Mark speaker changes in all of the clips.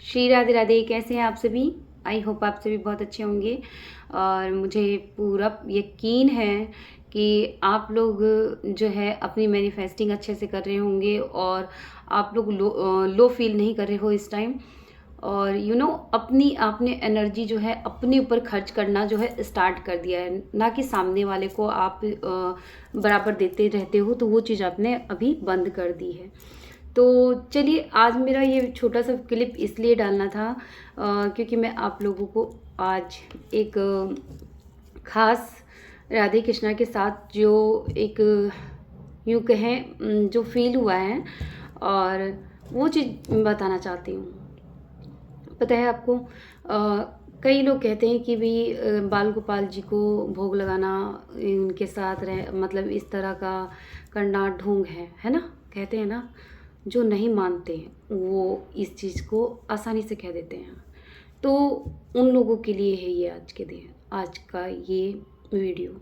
Speaker 1: श्री राधे राधे। कैसे हैं आप सभी? आई होप आप सभी बहुत अच्छे होंगे और मुझे पूरा यकीन है कि आप लोग जो है अपनी मैनिफेस्टिंग अच्छे से कर रहे होंगे और आप लोग लो फील नहीं कर रहे हो इस टाइम। और अपनी आपने एनर्जी जो है अपने ऊपर खर्च करना जो है स्टार्ट कर दिया है, ना कि सामने वाले को आप बराबर देते रहते हो, तो वो चीज़ आपने अभी बंद कर दी है। तो चलिए, आज मेरा ये छोटा सा क्लिप इसलिए डालना था क्योंकि मैं आप लोगों को आज एक ख़ास राधे कृष्णा के साथ जो एक यूँ कहें जो फील हुआ है और वो चीज़ बताना चाहती हूँ। पता है आपको, कई लोग कहते हैं कि भाई बाल गोपाल जी को भोग लगाना, उनके साथ रह मतलब इस तरह का करना ढोंग है ना, कहते हैं ना। जो नहीं मानते वो इस चीज़ को आसानी से कह देते हैं। तो उन लोगों के लिए है ये आज का ये वीडियो।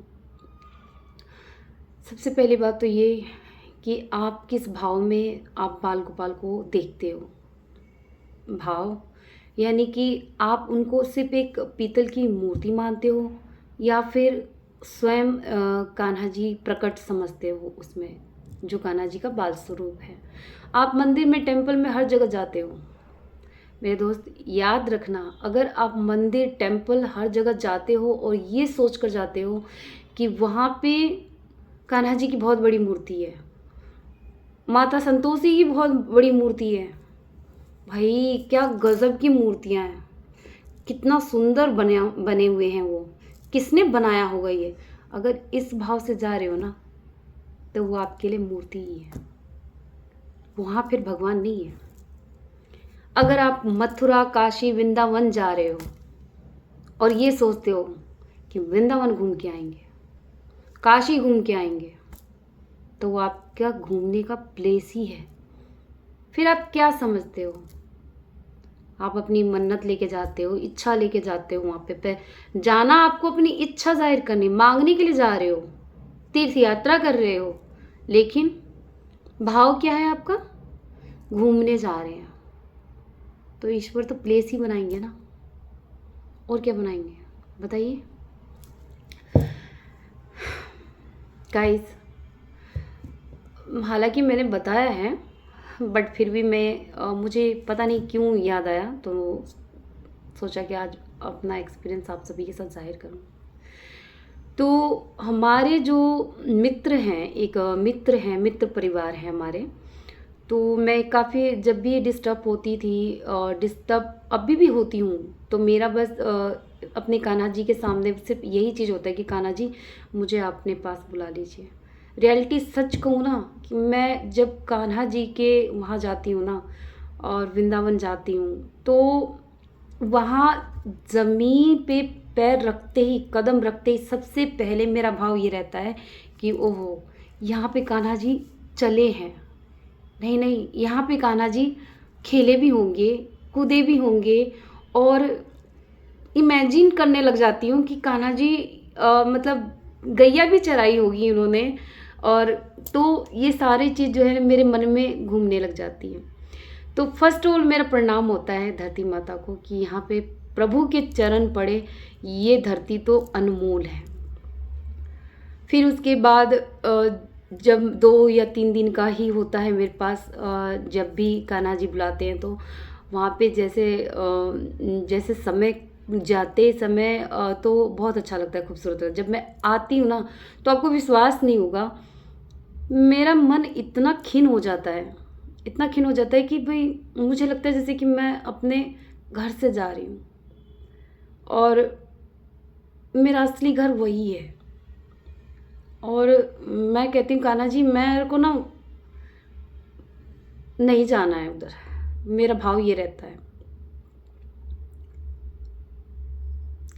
Speaker 1: सबसे पहली बात तो ये कि आप किस भाव में आप बाल गोपाल को देखते हो। भाव यानी कि आप उनको सिर्फ एक पीतल की मूर्ति मानते हो या फिर स्वयं कान्हा जी प्रकट समझते हो उसमें, जो कान्हा जी का बाल स्वरूप है। आप मंदिर में, टेम्पल में, हर जगह जाते हो मेरे दोस्त। याद रखना, अगर आप मंदिर, टेम्पल, हर जगह जाते हो और ये सोच कर जाते हो कि वहाँ पे कान्हा जी की बहुत बड़ी मूर्ति है, माता संतोषी की बहुत बड़ी मूर्ति है, भाई क्या गजब की मूर्तियाँ हैं, कितना सुंदर बने हुए हैं वो, किसने बनाया होगा ये। अगर इस भाव से जा रहे हो ना, तो वो आपके लिए मूर्ति ही है, वहाँ फिर भगवान नहीं है। अगर आप मथुरा, काशी, वृंदावन जा रहे हो और ये सोचते हो कि वृंदावन घूम के आएंगे, काशी घूम के आएंगे, तो वो आपका घूमने का प्लेस ही है। फिर आप क्या समझते हो? आप अपनी मन्नत लेके जाते हो, इच्छा लेके जाते हो वहाँ पे जाना, आपको अपनी इच्छा जाहिर करनी, मांगने के लिए जा रहे हो, तीर्थ यात्रा कर रहे हो, लेकिन भाव क्या है आपका? घूमने जा रहे हैं। तो ईश्वर तो प्लेस ही बनाएंगे ना, और क्या बनाएंगे बताइए गाइस। हालांकि मैंने बताया है, बट फिर भी मुझे पता नहीं क्यों याद आया, तो सोचा कि आज अपना एक्सपीरियंस आप सभी के साथ जाहिर करूं। तो हमारे जो मित्र हैं, एक मित्र परिवार है हमारे। तो मैं काफ़ी, जब भी डिस्टर्ब होती थी, डिस्टर्ब अभी भी होती हूँ, तो मेरा बस अपने कान्हा जी के सामने सिर्फ यही चीज़ होता है कि कान्हा जी मुझे अपने पास बुला लीजिए। रियलिटी सच कहूँ ना, कि मैं जब कान्हा जी के वहाँ जाती हूँ ना और वृंदावन जाती हूँ, तो वहाँ ज़मीन पे पैर रखते ही, कदम रखते ही सबसे पहले मेरा भाव ये रहता है कि ओहो, यहाँ पे कान्हा जी चले हैं। नहीं नहीं, यहाँ पे कान्हा जी खेले भी होंगे, कूदे भी होंगे, और इमेजिन करने लग जाती हूँ कि कान्हा जी मतलब गैया भी चराई होगी उन्होंने। और तो ये सारी चीज़ जो है मेरे मन में घूमने लग जाती है। तो फर्स्ट ऑफ ऑल मेरा प्रणाम होता है धरती माता को कि यहाँ पे प्रभु के चरण पड़े, ये धरती तो अनमोल है। फिर उसके बाद जब 2 या 3 दिन का ही होता है मेरे पास, जब भी कान्हा जी बुलाते हैं तो वहाँ पे जैसे समय जाते समय तो बहुत अच्छा लगता है, खूबसूरत लगता है। जब मैं आती हूँ ना, तो आपको विश्वास नहीं होगा, मेरा मन इतना खिन हो जाता है, इतना खिन हो जाता है कि भाई मुझे लगता है जैसे कि मैं अपने घर से जा रही हूँ और मेरा असली घर वही है। और मैं कहती हूँ कान्हा जी, मेरे को ना नहीं जाना है उधर, मेरा भाव ये रहता है।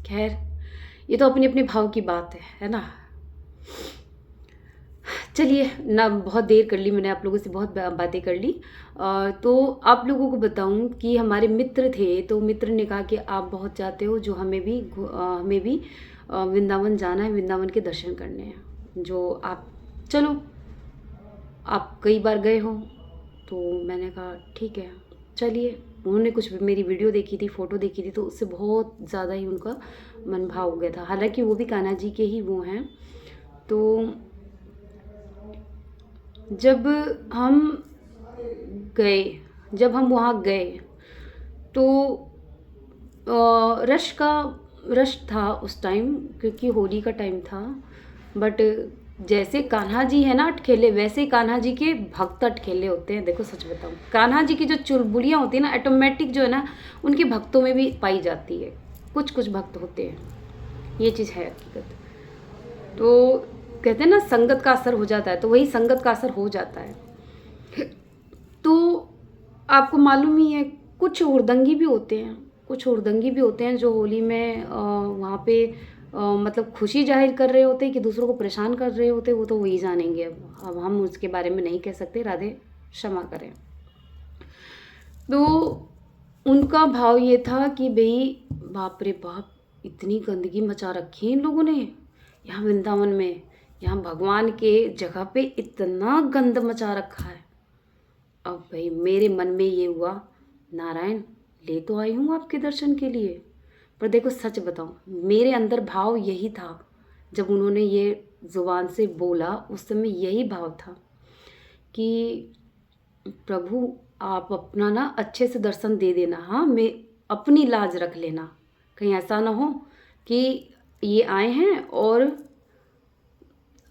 Speaker 1: खैर, ये तो अपनी अपनी भाव की बात है ना। चलिए ना, बहुत देर कर ली मैंने, आप लोगों से बहुत बातें कर ली। तो आप लोगों को बताऊं कि हमारे मित्र थे, तो मित्र ने कहा कि आप बहुत चाहते हो, जो हमें भी वृंदावन जाना है, वृंदावन के दर्शन करने हैं, जो आप चलो, आप कई बार गए हो। तो मैंने कहा ठीक है, चलिए उन्होंने कुछ मेरी वीडियो देखी थी, फ़ोटो देखी थी, तो उससे बहुत ज़्यादा ही उनका मन भाव हो गया था। हालांकि वो भी कान्हा जी के ही वो हैं। तो जब हम गए जब हम वहाँ गए तो रश था उस टाइम, क्योंकि होली का टाइम था। बट जैसे कान्हा जी है ना अटखेले, वैसे कान्हा जी के भक्त अटखेले होते हैं। देखो सच बताऊं, कान्हा जी की जो चुलबुलियाँ होती है ना, ऑटोमेटिक जो है ना उनके भक्तों में भी पाई जाती है। कुछ कुछ भक्त होते हैं, ये चीज़ है हकीकत। तो कहते हैं ना संगत का असर हो जाता है, तो वही संगत का असर हो जाता है। तो आपको मालूम ही है, कुछ हुड़दंगी भी होते हैं, जो होली में वहाँ पे मतलब खुशी जाहिर कर रहे होते हैं कि दूसरों को परेशान कर रहे होते हैं, वो तो वही जानेंगे। अब हम उसके बारे में नहीं कह सकते, राधे क्षमा करें। तो उनका भाव ये था कि भाई बाप रे बाप, इतनी गंदगी मचा रखी है इन लोगों ने यहाँ वृंदावन में, यहाँ भगवान के जगह पे इतना गंद मचा रखा है। अब भाई मेरे मन में ये हुआ, नारायण ले तो आई हूँ आपके दर्शन के लिए, पर देखो सच बताऊँ मेरे अंदर भाव यही था। जब उन्होंने ये ज़ुबान से बोला उस समय यही भाव था कि प्रभु आप अपना ना अच्छे से दर्शन दे देना, हाँ मैं अपनी लाज रख लेना, कहीं ऐसा ना हो कि ये आए हैं और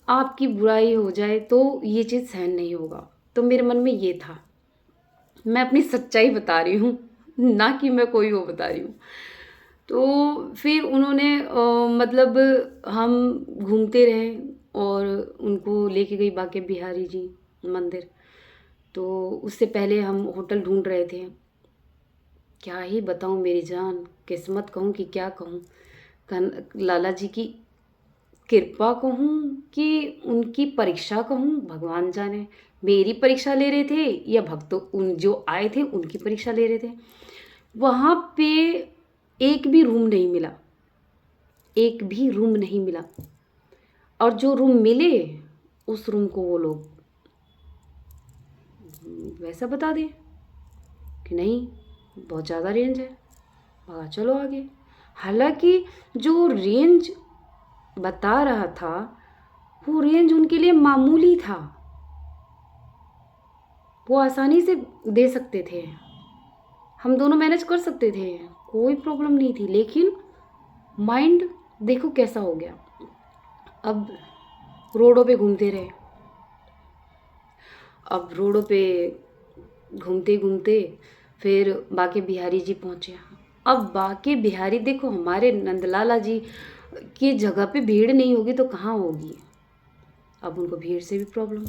Speaker 1: आपकी बुराई हो जाए, तो ये चीज़ सहन नहीं होगा। तो मेरे मन में ये था, मैं अपनी सच्चाई बता रही हूँ, ना कि मैं कोई वो बता रही हूँ। तो फिर उन्होंने मतलब हम घूमते रहे और उनको लेके गई बाके बिहारी जी मंदिर। तो उससे पहले हम होटल ढूंढ रहे थे। क्या ही बताऊँ मेरी जान, किस्मत कहूँ कि क्या कहूँ, लाला जी की कृपा कहूँ कि उनकी परीक्षा कहूँ, भगवान जाने। मेरी परीक्षा ले रहे थे या भक्तों उन जो आए थे उनकी परीक्षा ले रहे थे। वहाँ पे एक भी रूम नहीं मिला, एक भी रूम नहीं मिला। और जो रूम मिले उस रूम को वो लोग वैसा बता दें कि नहीं बहुत ज़्यादा रेंज है, भगा चलो आगे। हालांकि जो रेंज बता रहा था वो रेंज उनके लिए मामूली था, वो आसानी से दे सकते थे, हम दोनों मैनेज कर सकते थे, कोई प्रॉब्लम नहीं थी। लेकिन माइंड देखो कैसा हो गया। अब रोडों पे घूमते रहे, अब रोडों पे घूमते घूमते फिर बाके बिहारी जी पहुँचे। अब बाके बिहारी देखो, हमारे नंदलाला जी की जगह पे भीड़ नहीं होगी तो कहाँ होगी। अब उनको भीड़ से भी प्रॉब्लम,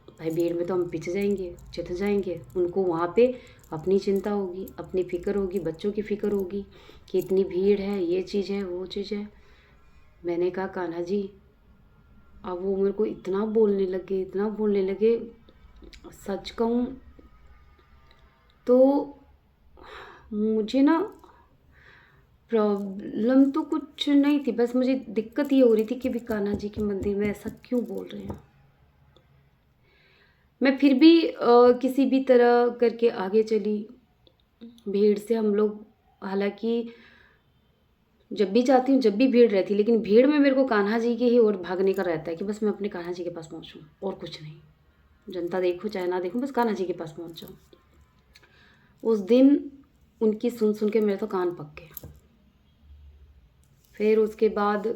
Speaker 1: भाई भीड़ में तो हम पिछ जाएंगे, चित जाएंगे। उनको वहाँ पे अपनी चिंता होगी, अपनी फ़िक्र होगी, बच्चों की फ़िक्र होगी कि इतनी भीड़ है, ये चीज़ है, वो चीज़ है। मैंने कहा कान्हा जी, अब वो मेरे को इतना बोलने लगे, इतना बोलने लगे, सच कहूँ तो मुझे ना प्रॉब्लम तो कुछ नहीं थी, बस मुझे दिक्कत ये हो रही थी कि भी कान्हा जी के मंदिर में ऐसा क्यों बोल रहे हैं। मैं फिर भी किसी भी तरह करके आगे चली। भीड़ से हम लोग, हालांकि जब भी जाती हूँ जब भी भीड़ रहती है, लेकिन भीड़ में मेरे को कान्हा जी की ही ओर भागने का रहता है कि बस मैं अपने कान्हा जी के पास पहुँचूँ और कुछ नहीं। जनता देखूँ चाहे ना देखूँ, बस कान्हा जी के पास पहुँच जाऊँ। उस दिन उनकी सुन सुन के मेरे तो कान पक गए। फिर उसके बाद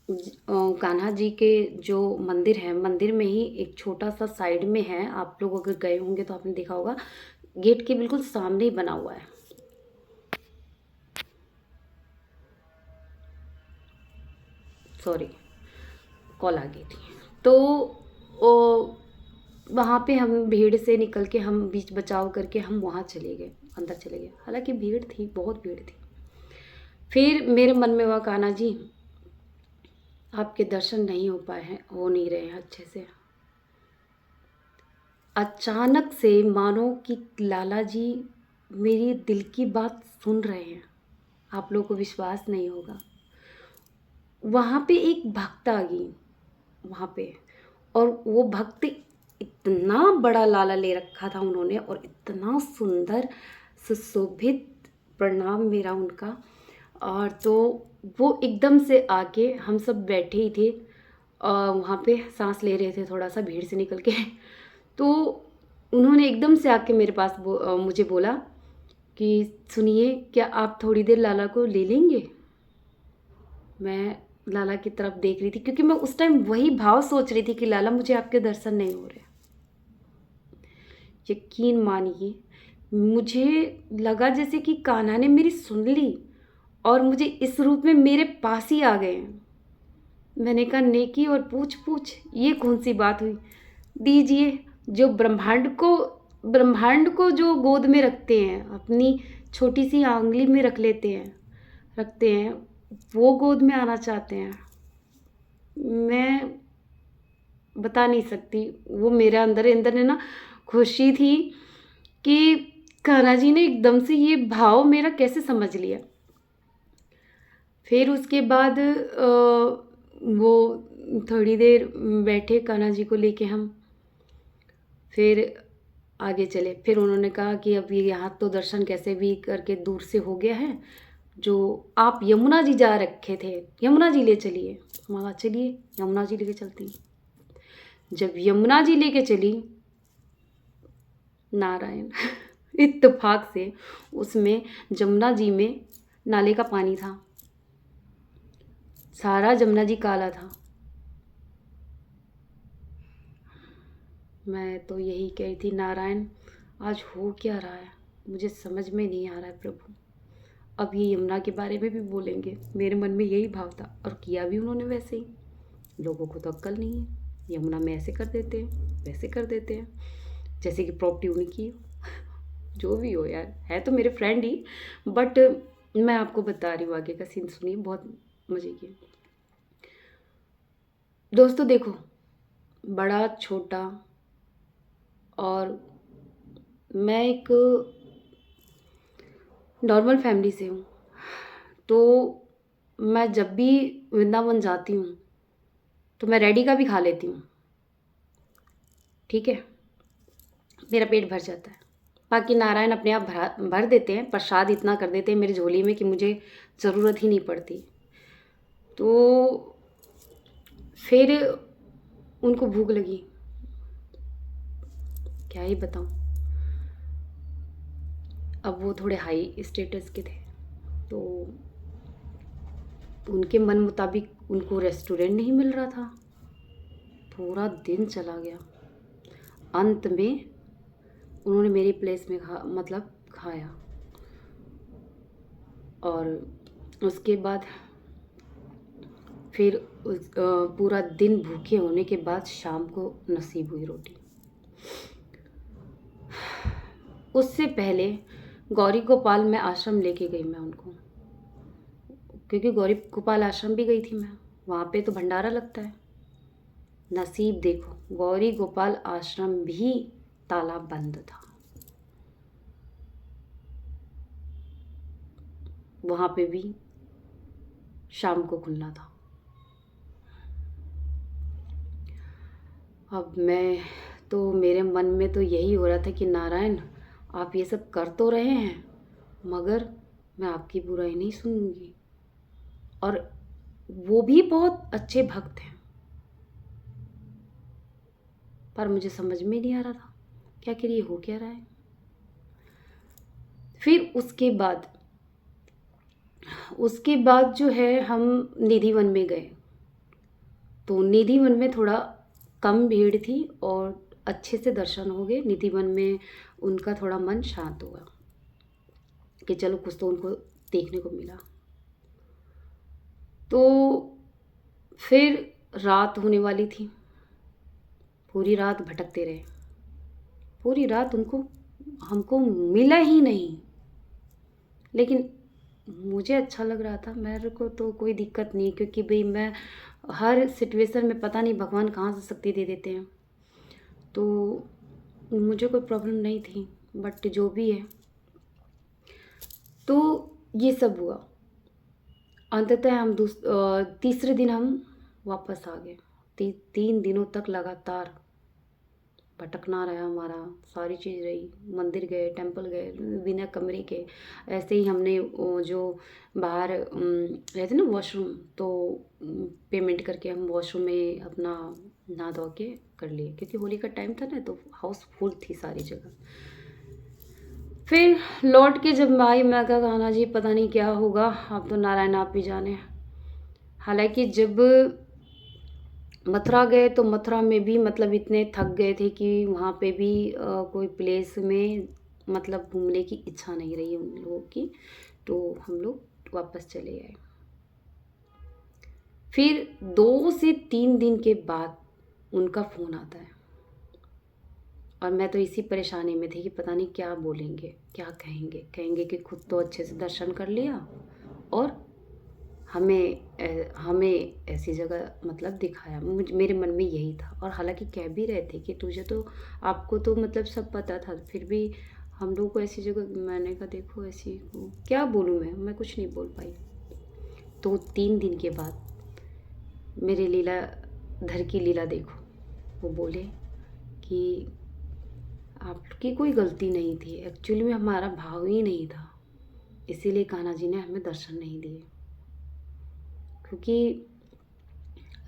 Speaker 1: कान्हा जी के जो मंदिर है, मंदिर में ही एक छोटा सा साइड में है, आप लोग अगर गए होंगे तो आपने देखा होगा, गेट के बिल्कुल सामने ही बना हुआ है। सॉरी, कॉल आ गई थी। तो वहाँ पे हम भीड़ से निकल के, हम बीच बचाव करके हम वहाँ चले गए, अंदर चले गए। हालांकि भीड़ थी, बहुत भीड़ थी। फिर मेरे मन में हुआ, कान्हा जी आपके दर्शन नहीं हो पाए हैं, हो नहीं रहे हैं अच्छे से। अचानक से मानो कि लाला जी मेरी दिल की बात सुन रहे हैं। आप लोगों को विश्वास नहीं होगा, वहाँ पे एक भक्त आ गई वहाँ पे, और वो भक्त इतना बड़ा लाला ले रखा था उन्होंने, और इतना सुंदर सुशोभित प्रणाम मेरा उनका। और तो वो एकदम से आके, हम सब बैठे ही थे वहाँ पे, सांस ले रहे थे थोड़ा सा भीड़ से निकल के। तो उन्होंने एकदम से आके मेरे पास मुझे बोला कि सुनिए, क्या आप थोड़ी देर लाला को ले लेंगे। मैं लाला की तरफ देख रही थी, क्योंकि मैं उस टाइम वही भाव सोच रही थी कि लाला, मुझे आपके दर्शन नहीं हो रहे। यकीन मानिए, मुझे लगा जैसे कि कान्हा ने मेरी सुन ली और मुझे इस रूप में मेरे पास ही आ गए हैं। मैंने कहा, नेकी और पूछ पूछ, ये कौन सी बात हुई। दीजिए, जो ब्रह्मांड को जो गोद में रखते हैं, अपनी छोटी सी आंगली में रखते हैं, वो गोद में आना चाहते हैं। मैं बता नहीं सकती, वो मेरे अंदर अंदर ने ना खुशी थी कि कान्हा जी ने एकदम से ये भाव मेरा कैसे समझ लिया। फिर उसके बाद वो थोड़ी देर बैठे कान्हा जी को लेके हम, फिर आगे चले। फिर उन्होंने कहा कि अब ये यहाँ तो दर्शन कैसे भी करके दूर से हो गया है, जो आप यमुना जी जा रखे थे, यमुना जी ले चलिए। वहाँ चलिए, यमुना जी लेके चलती। जब यमुना जी लेके चली, नारायण इत्तेफाक से उसमें, जमुना जी में नाले का पानी था, सारा जमुना जी काला था। मैं तो यही कह रही थी, नारायण आज हो क्या रहा है, मुझे समझ में नहीं आ रहा है प्रभु। अब ये यमुना के बारे में भी बोलेंगे, मेरे मन में यही भाव था। और किया भी उन्होंने वैसे ही। लोगों को तो अक्ल नहीं है, यमुना में ऐसे कर देते हैं, वैसे कर देते हैं, जैसे कि प्रॉपर्टी उनकी हो। जो भी हो यार, है तो मेरे फ्रेंड ही, बट मैं आपको बता रही हूँ, आगे का सीन सुनिए, बहुत मज़े की। दोस्तों देखो, बड़ा छोटा, और मैं एक नॉर्मल फैमिली से हूँ, तो मैं जब भी वृंदावन जाती हूँ तो मैं रेडी का भी खा लेती हूँ, ठीक है, मेरा पेट भर जाता है। बाकी नारायण अपने आप भर देते हैं, प्रसाद इतना कर देते हैं मेरी झोली में कि मुझे ज़रूरत ही नहीं पड़ती। तो फिर उनको भूख लगी, क्या ही बताऊँ। अब वो थोड़े हाई स्टेटस के थे, तो उनके मन मुताबिक उनको रेस्टोरेंट नहीं मिल रहा था। पूरा दिन चला गया, अंत में उन्होंने मेरी प्लेस में खाया। और उसके बाद फिर पूरा दिन भूखे होने के बाद शाम को नसीब हुई रोटी। उससे पहले गौरी गोपाल में आश्रम लेके गई मैं उनको, क्योंकि गौरी गोपाल आश्रम भी गई थी मैं, वहाँ पे तो भंडारा लगता है। नसीब देखो, गौरी गोपाल आश्रम भी ताला बंद था, वहाँ पे भी शाम को खुलना था। अब मैं तो, मेरे मन में तो यही हो रहा था कि नारायण आप ये सब कर तो रहे हैं, मगर मैं आपकी बुराई नहीं सुनूंगी। और वो भी बहुत अच्छे भक्त हैं, पर मुझे समझ में नहीं आ रहा था क्या कि ये हो क्या रहा है। फिर उसके बाद जो है, हम निधिवन में गए। तो निधिवन में थोड़ा कम भीड़ थी और अच्छे से दर्शन हो गए। निधिवन में उनका थोड़ा मन शांत हुआ कि चलो कुछ तो उनको देखने को मिला। तो फिर रात होने वाली थी, पूरी रात भटकते रहे, पूरी रात हमको मिला ही नहीं। लेकिन मुझे अच्छा लग रहा था, मेरे को तो कोई दिक्कत नहीं, क्योंकि भाई मैं हर सिचुएशन में, पता नहीं भगवान कहाँ से शक्ति दे देते हैं, तो मुझे कोई प्रॉब्लम नहीं थी। बट जो भी है, तो ये सब हुआ। अंततः हम तीसरे दिन हम वापस आ गए। 3 दिनों तक लगातार भटकना रहा हमारा, सारी चीज़ रही। मंदिर गए, टेंपल गए, बिना कमरे के। ऐसे ही हमने वो जो बाहर रहते ना वॉशरूम, तो पेमेंट करके हम वॉशरूम में अपना नहा धो के कर लिए, क्योंकि होली का टाइम था ना, तो हाउस फुल थी सारी जगह। फिर लौट के जब आई, मैं कहा कान्हा जी पता नहीं क्या होगा, आप तो नारायण आप ही जाने। हालांकि जब मथुरा गए तो मथुरा में भी मतलब इतने थक गए थे कि वहाँ पे भी कोई प्लेस में मतलब घूमने की इच्छा नहीं रही उन लोगों की, तो हम लोग वापस चले आए। फिर 2 से 3 दिन के बाद उनका फ़ोन आता है, और मैं तो इसी परेशानी में थी कि पता नहीं क्या बोलेंगे, क्या कहेंगे। कहेंगे कि खुद तो अच्छे से दर्शन कर लिया और हमें ऐसी जगह मतलब दिखाया। मेरे मन में यही था, और हालांकि कह भी रहे थे कि तुझे तो, आपको तो मतलब सब पता था, फिर भी हम लोग को ऐसी जगह। मैंने कहा देखो ऐसी क्या बोलूँ, मैं कुछ नहीं बोल पाई। तो 3 दिन के बाद मेरे लीलाधर की लीला देखो, वो बोले कि आपकी कोई गलती नहीं थी, एक्चुअली में हमारा भाव ही नहीं था, इसीलिए कान्हा जी ने हमें दर्शन नहीं दिए। क्योंकि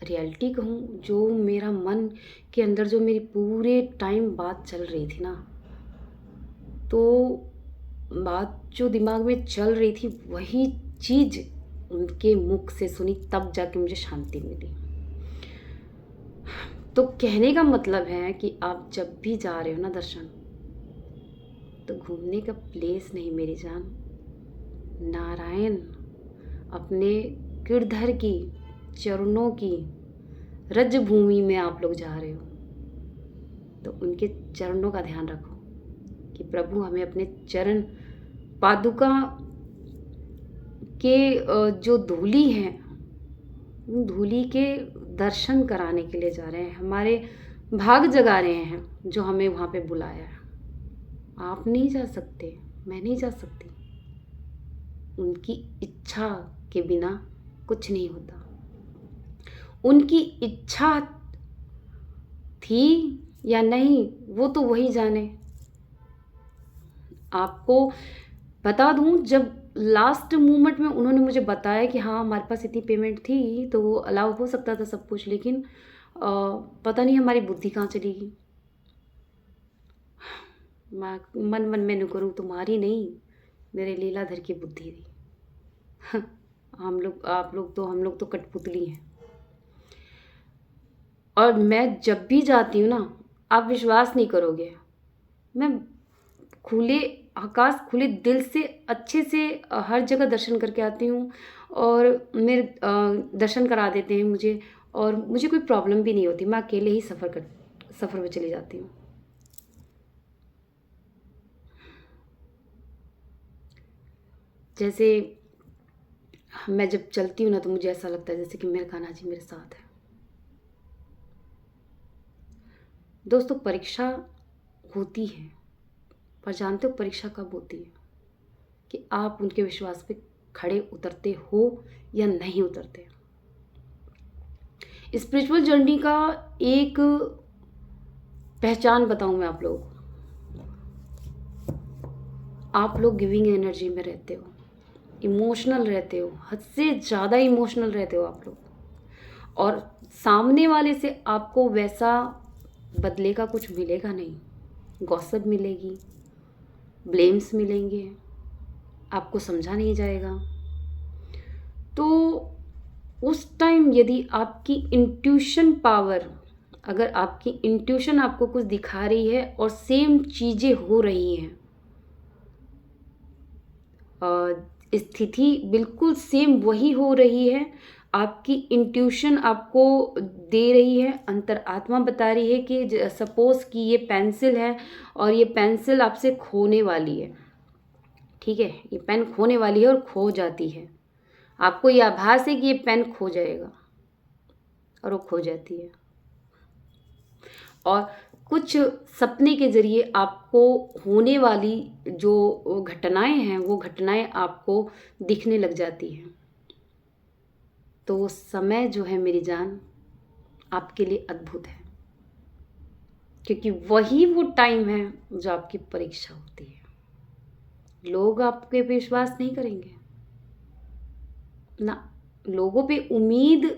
Speaker 1: रियलिटी कहूँ, जो मेरा मन के अंदर जो मेरी पूरे टाइम बात चल रही थी ना, तो बात जो दिमाग में चल रही थी वही चीज़ उनके मुख से सुनी, तब जाके मुझे शांति मिली। तो कहने का मतलब है कि आप जब भी जा रहे हो ना दर्शन, तो घूमने का प्लेस नहीं मेरी जान, नारायण अपने गिरधर की चरणों की रज भूमि में आप लोग जा रहे हो, तो उनके चरणों का ध्यान रखो कि प्रभु हमें अपने चरण पादुका के जो धूली है, उन धूली के दर्शन कराने के लिए जा रहे हैं, हमारे भाग जगा रहे हैं जो हमें वहाँ पे बुलाया है। आप नहीं जा सकते, मैं नहीं जा सकती, उनकी इच्छा के बिना कुछ नहीं होता। उनकी इच्छा थी या नहीं वो तो वही जाने। आपको बता दूं, जब लास्ट मोमेंट में उन्होंने मुझे बताया कि हाँ हमारे पास इतनी पेमेंट थी, तो वो अलाउ हो सकता था सब कुछ, लेकिन पता नहीं हमारी बुद्धि कहाँ चली गई। मन मन में न करूँ तुम्हारी नहीं, मेरे लीलाधर की बुद्धि थी। हम लोग, आप लोग तो, हम लोग तो कठपुतली हैं। और मैं जब भी जाती हूँ ना, आप विश्वास नहीं करोगे, मैं खुले आकाश, खुले दिल से अच्छे से हर जगह दर्शन करके आती हूँ, और मेरे दर्शन करा देते हैं मुझे, और मुझे कोई प्रॉब्लम भी नहीं होती। मैं अकेले ही सफ़र में चली जाती हूँ। जैसे मैं जब चलती हूँ ना, तो मुझे ऐसा लगता है जैसे कि मेरे कान्हा जी मेरे साथ है। दोस्तों परीक्षा होती है, पर जानते हो परीक्षा कब होती है? कि आप उनके विश्वास पे खड़े उतरते हो या नहीं उतरते। स्पिरिचुअल जर्नी का एक पहचान बताऊं मैं आप लोग गिविंग एनर्जी में रहते हो, इमोशनल रहते हो, हद से ज़्यादा इमोशनल रहते हो आप लोग, और सामने वाले से आपको वैसा बदले का कुछ मिलेगा नहीं। गॉसिप मिलेगी, ब्लेम्स मिलेंगे, आपको समझा नहीं जाएगा। तो उस टाइम यदि आपकी इंट्यूशन पावर, अगर आपकी इंट्यूशन आपको कुछ दिखा रही है और सेम चीज़ें हो रही हैं, स्थिति बिल्कुल सेम वही हो रही है, आपकी इंट्यूशन आपको दे रही है, अंतरात्मा बता रही है कि सपोज़ कि ये पेंसिल है और ये पेंसिल आपसे खोने वाली है, ठीक है, ये पेन खोने वाली है और खो जाती है, आपको ये आभास है कि ये पेन खो जाएगा, और वो खो जाती है। और कुछ सपने के ज़रिए आपको होने वाली जो घटनाएं हैं, वो घटनाएं आपको दिखने लग जाती हैं। तो वो समय जो है मेरी जान आपके लिए अद्भुत है। क्योंकि वही वो टाइम है जो आपकी परीक्षा होती है। लोग आपके पे विश्वास नहीं करेंगे ना, लोगों पे उम्मीद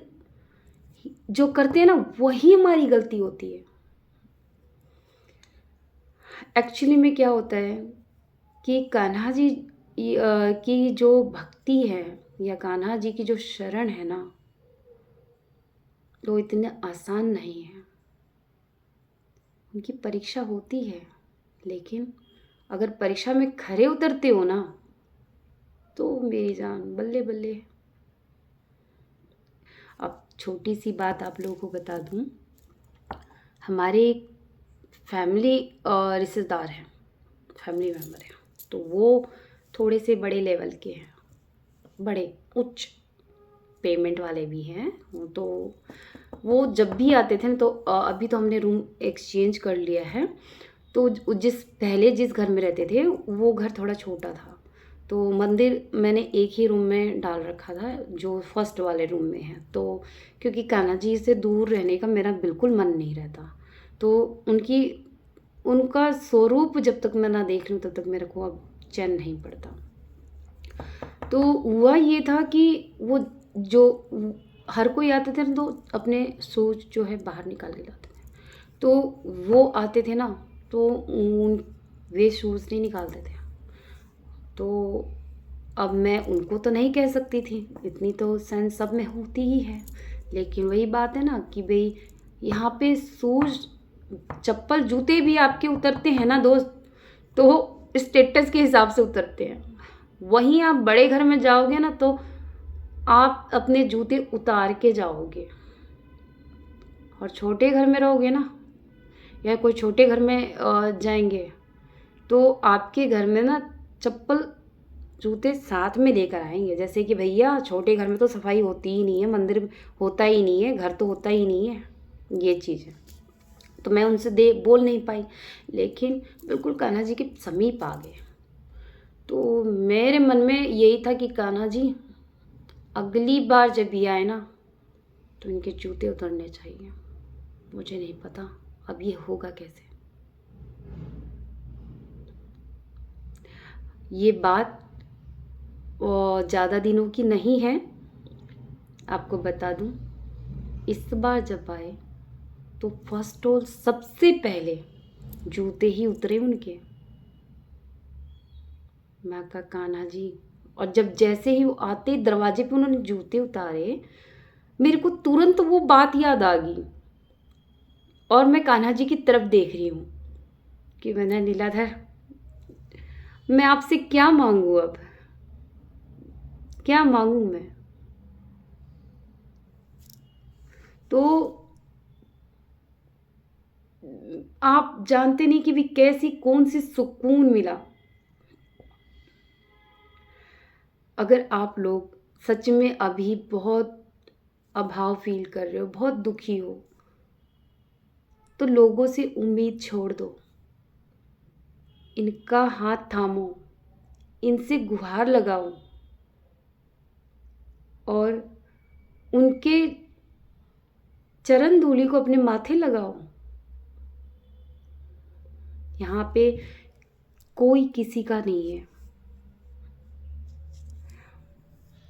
Speaker 1: जो करते हैं ना, वही हमारी गलती होती है। एक्चुअली में क्या होता है कि कान्हा जी की जो भक्ति है या कान्हा जी की जो शरण है ना, वो इतने आसान नहीं है। उनकी परीक्षा होती है, लेकिन अगर परीक्षा में खरे उतरते हो ना, तो मेरी जान बल्ले बल्ले। अब छोटी सी बात आप लोगों को बता दूं, हमारे एक फैमिली रिश्तेदार हैं, फैमिली मेम्बर हैं, तो वो थोड़े से बड़े लेवल के हैं, बड़े उच्च पेमेंट वाले भी हैं। तो वो जब भी आते थे ना, तो अभी तो हमने रूम एक्सचेंज कर लिया है, तो जिस घर में रहते थे वो घर थोड़ा छोटा था, तो मंदिर मैंने एक ही रूम में डाल रखा था जो फर्स्ट वाले रूम में है। तो क्योंकि कान्हा जी से दूर रहने का मेरा बिल्कुल मन नहीं रहता, तो उनका स्वरूप जब तक मैं ना देख लूँ तब तक मेरे को अब चैन नहीं पड़ता। तो हुआ ये था कि वो जो हर कोई आते थे ना, तो अपने शूज जो है बाहर निकाल के लाते थे। तो वो आते थे ना, तो वे शूज़ नहीं निकालते थे। तो अब मैं उनको तो नहीं कह सकती थी, इतनी तो सेंस सब में होती ही है। लेकिन वही बात है ना कि भाई यहाँ पे शूज़ चप्पल जूते भी आपके उतरते हैं ना दोस्त, तो स्टेटस के हिसाब से उतरते हैं। वहीं आप बड़े घर में जाओगे ना, तो आप अपने जूते उतार के जाओगे, और छोटे घर में रहोगे ना, या कोई छोटे घर में जाएंगे, तो आपके घर में ना चप्पल जूते साथ में लेकर आएंगे। जैसे कि भैया छोटे घर में तो सफाई होती ही नहीं है, मंदिर होता ही नहीं है, घर तो होता ही नहीं है, ये चीज़ है। तो मैं उनसे बोल नहीं पाई, लेकिन बिल्कुल कान्हा जी के समीप आ गए। तो मेरे मन में यही था कि कान्हा जी अगली बार जब भी आए ना, तो इनके जूते उतरने चाहिए। मुझे नहीं पता अब ये होगा कैसे। ये बात ज़्यादा दिनों की नहीं है, आपको बता दूं, इस बार जब आए तो फर्स्ट और सबसे पहले जूते ही उतरे उनके। मैं कहा कान्हा जी, और जब जैसे ही वो आते दरवाजे पे उन्होंने जूते उतारे, मेरे को तुरंत वो बात याद आ गई, और मैं कान्हा जी की तरफ देख रही हूँ कि मैंने नीलाधर, मैं आपसे क्या मांगू, अब क्या मांगू मैं। तो आप जानते नहीं कि भी कैसी कौन सी सुकून मिला। अगर आप लोग सच में अभी बहुत अभाव फील कर रहे हो, बहुत दुखी हो, तो लोगों से उम्मीद छोड़ दो, इनका हाथ थामो, इनसे गुहार लगाओ, और उनके चरण धूलि को अपने माथे लगाओ। यहाँ पे कोई किसी का नहीं है।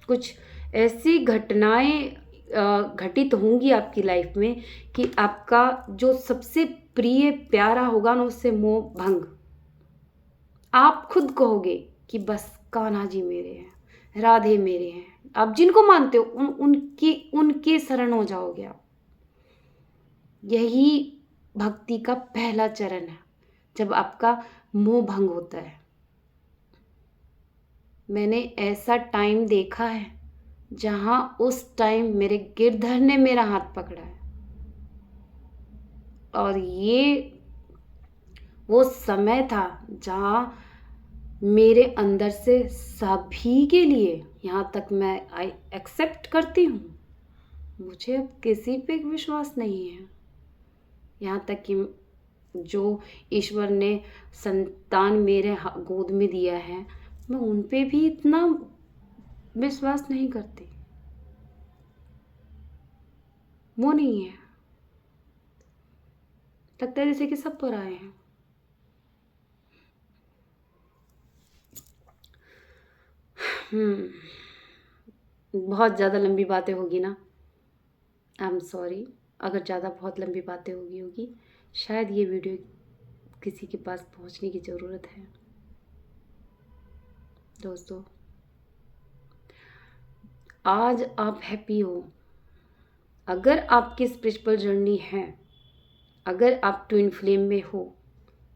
Speaker 1: कुछ ऐसी घटनाएं घटित होंगी आपकी लाइफ में कि आपका जो सबसे प्रिय प्यारा होगा ना, उससे मोह भंग। आप खुद कहोगे कि बस कान्हा जी मेरे हैं, राधे मेरे हैं। आप जिनको मानते हो उनके शरण हो जाओगे आप। यही भक्ति का पहला चरण है, जब आपका मोह भंग होता है। मैंने ऐसा टाइम देखा है जहां उस टाइम मेरे गिरधर ने मेरा हाथ पकड़ा है, और ये वो समय था जहां मेरे अंदर से सभी के लिए, यहाँ तक मैं आई एक्सेप्ट करती हूँ, मुझे अब किसी पे विश्वास नहीं है। यहाँ तक कि जो ईश्वर ने संतान मेरे गोद में दिया है, मैं उन पे भी इतना विश्वास नहीं करती। वो नहीं है। लगता है जैसे कि सब पर आए हैं। बहुत ज़्यादा लंबी बातें होगी ना, आई एम सॉरी। अगर ज़्यादा बहुत लंबी बातें होगी शायद ये वीडियो किसी के पास पहुंचने की ज़रूरत है। दोस्तों, आज आप हैप्पी हो अगर आपकी स्पिरिचुअल जर्नी है, अगर आप ट्विन फ्लेम में हो,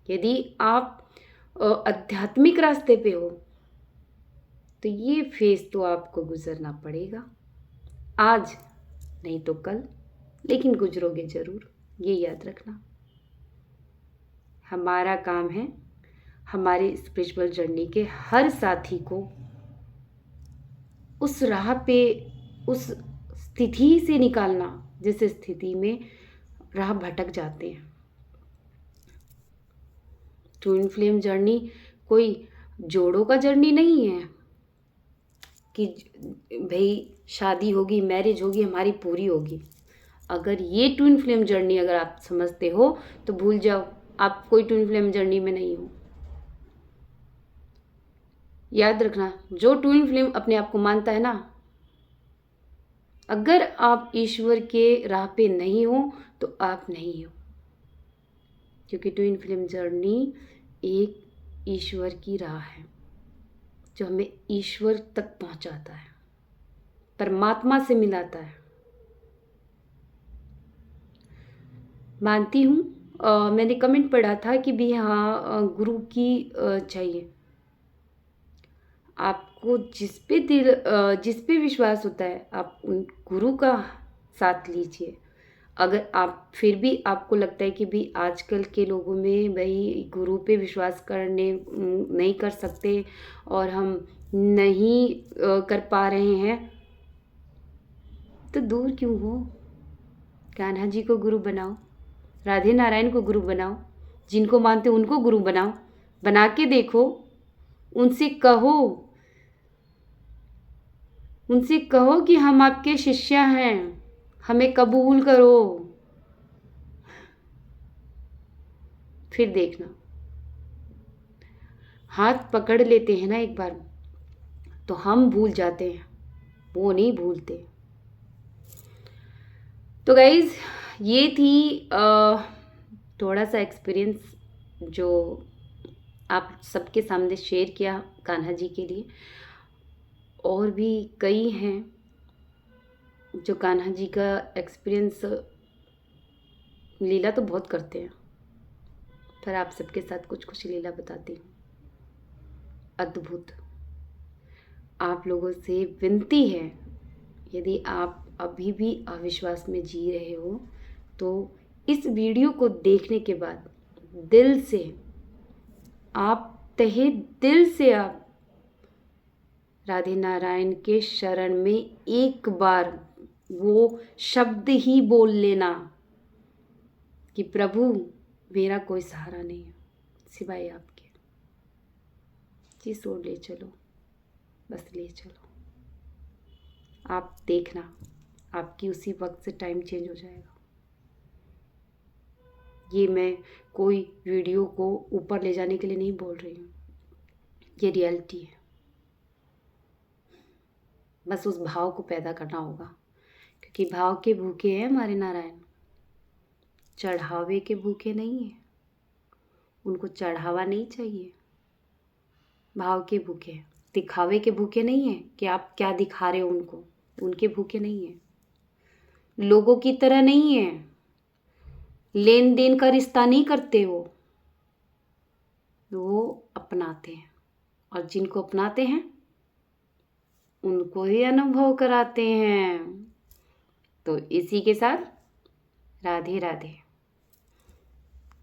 Speaker 1: यदि आप आध्यात्मिक रास्ते पे हो, तो ये फेज तो आपको गुजरना पड़ेगा। आज नहीं तो कल, लेकिन गुजरोगे ज़रूर, ये याद रखना। हमारा काम है हमारे स्पिरिचुअल जर्नी के हर साथी को उस राह पे, उस स्थिति से निकालना जिस स्थिति में राह भटक जाते हैं। ट्विन फ्लेम जर्नी कोई जोड़ों का जर्नी नहीं है कि भाई शादी होगी, मैरिज होगी, हमारी पूरी होगी। अगर ये ट्विन फ्लेम जर्नी अगर आप समझते हो तो भूल जाओ, आप कोई ट्विन फ्लेम जर्नी में नहीं हो। याद रखना, जो ट्विन फ्लेम अपने आप को मानता है ना, अगर आप ईश्वर के राह पे नहीं हो तो आप नहीं हो, क्योंकि ट्विन फ्लेम जर्नी एक ईश्वर की राह है जो हमें ईश्वर तक पहुंचाता है, परमात्मा से मिलाता है। मानती हूँ, मैंने कमेंट पढ़ा था कि भी हाँ गुरु की चाहिए। आपको जिस पे विश्वास होता है आप उन गुरु का साथ लीजिए। अगर आप फिर भी आपको लगता है कि भी आजकल के लोगों में भाई गुरु पे विश्वास करने नहीं कर सकते और हम नहीं कर पा रहे हैं, तो दूर क्यों हो? कान्हा जी को गुरु बनाओ, राधे नारायण को गुरु बनाओ, जिनको मानते हो उनको गुरु बनाओ, बना के देखो। उनसे कहो कि हम आपके शिष्य हैं, हमें कबूल करो। फिर देखना, हाथ पकड़ लेते हैं ना एक बार तो हम भूल जाते हैं, वो नहीं भूलते। तो गाइज, ये थी थोड़ा सा एक्सपीरियंस जो आप सबके सामने शेयर किया कान्हा जी के लिए। और भी कई हैं जो कान्हा जी का एक्सपीरियंस लीला तो बहुत करते हैं, पर आप सबके साथ कुछ कुछ लीला बताती हूँ। अद्भुत। आप लोगों से विनती है, यदि आप अभी भी अविश्वास में जी रहे हो तो इस वीडियो को देखने के बाद दिल से, आप तहे दिल से आप राधे नारायण के शरण में एक बार वो शब्द ही बोल लेना कि प्रभु मेरा कोई सहारा नहीं है सिवाय आपके, जिस ओर ले चलो बस ले चलो। आप देखना, आपकी उसी वक्त से टाइम चेंज हो जाएगा। ये मैं कोई वीडियो को ऊपर ले जाने के लिए नहीं बोल रही हूँ, ये रियलिटी है। बस उस भाव को पैदा करना होगा, क्योंकि भाव के भूखे हैं हमारे नारायण, चढ़ावे के भूखे नहीं हैं। उनको चढ़ावा नहीं चाहिए, भाव के भूखे हैं। दिखावे के भूखे नहीं हैं कि आप क्या दिखा रहे हो उनको, उनके भूखे नहीं हैं। लोगों की तरह नहीं है, लेन देन का रिश्ता नहीं करते वो अपनाते हैं, और जिनको अपनाते हैं उनको ही अनुभव कराते हैं। तो इसी के साथ राधे राधे।